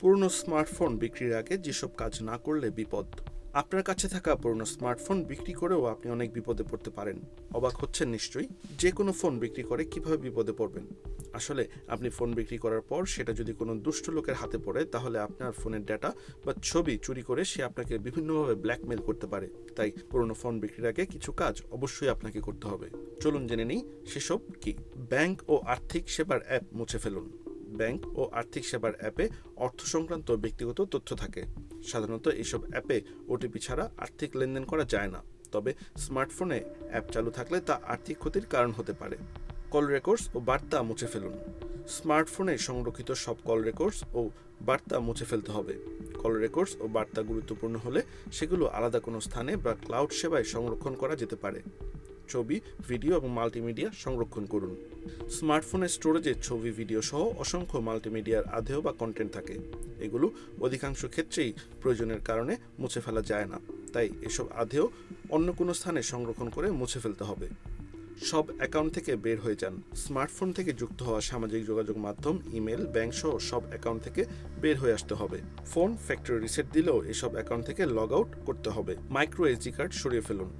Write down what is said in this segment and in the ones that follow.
পুরনো স্মার্টফোন বিক্রির আগে যেসব কাজ না করলে বিপদ। আপনার কাছে থাকা পুরনো স্মার্টফোন বিক্রি করেও আপনি অনেক বিপদে পড়তে পারেন। অবাক হচ্ছেন নিশ্চয়ই, যে কোনো ফোন বিক্রি করে কিভাবে বিপদে পড়বেন। আসলে আপনি ফোন বিক্রি করার পর সেটা যদি কোনো দুষ্ট লোকের হাতে পড়ে, তাহলে আপনার ফোনের ডেটা বা ছবি চুরি করে সে আপনাকে বিভিন্নভাবে ব্ল্যাকমেল করতে পারে। তাই পুরনো ফোন বিক্রির আগে কিছু কাজ অবশ্যই আপনাকে করতে হবে। চলুন জেনে নিই সেসব কি। ব্যাংক ও আর্থিক সেবার অ্যাপ মুছে ফেলুন। ব্যাংক ও আর্থিক সেবার অ্যাপে অর্থ সংক্রান্ত ব্যক্তিগত তথ্য থাকে। সাধারণত এইসব অ্যাপে ওটিপি ছাড়া আর্থিক লেনদেন করা যায় না, তবে স্মার্টফোনে অ্যাপ চালু থাকলে তা আর্থিক ক্ষতির কারণ হতে পারে। কল রেকর্ডস ও বার্তা মুছে ফেলুন। স্মার্টফোনে সংরক্ষিত সব কল রেকর্ডস ও বার্তা মুছে ফেলতে হবে। কল রেকর্ডস ও বার্তা গুরুত্বপূর্ণ হলে সেগুলো আলাদা কোনো স্থানে বা ক্লাউড সেবায় সংরক্ষণ করা যেতে পারে। ছবি, ভিডিও এবং মাল্টিমিডিয়া সংরক্ষণ করুন। স্মার্টফোনের স্টোরেজে ছবি, ভিডিও সহ অসংখ্য মাল্টিমিডিয়ার আধেয় বা কন্টেন্ট থাকে। এগুলো অধিকাংশ ক্ষেত্রেই প্রয়োজনের কারণে মুছে ফেলা যায় না, তাই এসব আধেয় অন্য কোনো স্থানে সংরক্ষণ করে মুছে ফেলতে হবে। সব অ্যাকাউন্ট থেকে বের হয়ে যান। স্মার্টফোন থেকে যুক্ত হওয়া সামাজিক যোগাযোগ মাধ্যম, ইমেল, ব্যাংক সহ সব অ্যাকাউন্ট থেকে বের হয়ে আসতে হবে। ফোন ফ্যাক্টরি রিসেট দিলেও এসব অ্যাকাউন্ট থেকে লগ আউট করতে হবে। মাইক্রো এসডি কার্ড সরিয়ে ফেলুন।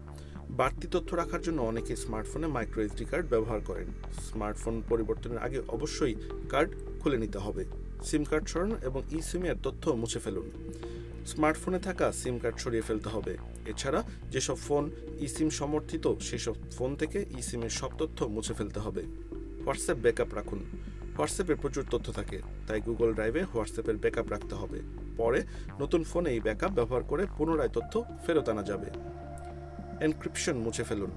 বাড়তি তথ্য রাখার জন্য অনেকে স্মার্টফোনে মাইক্রো এসডি কার্ড ব্যবহার করেন। স্মার্টফোন পরিবর্তনের আগে অবশ্যই কার্ড খুলে নিতে হবে। সিম কার্ড সরানো এবং ই সিমের তথ্য মুছে ফেলুন। স্মার্টফোনে থাকা সিম কার্ড সরিয়ে ফেলতে হবে। এছাড়া যেসব ফোন ই সিম সমর্থিত সেসব ফোন থেকে ই সিমের সব তথ্য মুছে ফেলতে হবে। হোয়াটসঅ্যাপ ব্যাকআপ রাখুন। হোয়াটসঅ্যাপে প্রচুর তথ্য থাকে, তাই গুগল ড্রাইভে হোয়াটসঅ্যাপের ব্যাকআপ রাখতে হবে। পরে নতুন ফোনে এই ব্যাকআপ ব্যবহার করে পুনরায় তথ্য ফেরত আনা যাবে। এনক্রিপশন মুছে ফেলুন।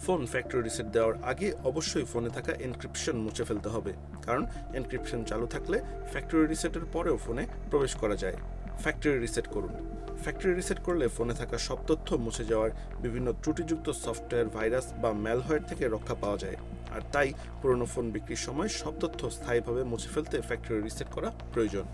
ফোন ফ্যাক্টরি রিসেট দেওয়ার আগে অবশ্যই ফোনে থাকা এনক্রিপশন মুছে ফেলতে হবে, কারণ এনক্রিপশন চালু থাকলে ফ্যাক্টরি রিসেটের পরেও ফোনে প্রবেশ করা যায়। ফ্যাক্টরি রিসেট করুন। ফ্যাক্টরি রিসেট করলে ফোনে থাকা সব তথ্য মুছে যাওয়ার বিভিন্ন ত্রুটিযুক্ত সফটওয়্যার, ভাইরাস বা ম্যালওয়্যার থেকে রক্ষা পাওয়া যায়। আর তাই পুরনো ফোন বিক্রির সময় সব তথ্য স্থায়ীভাবে মুছে ফেলতে ফ্যাক্টরি রিসেট করা প্রয়োজন।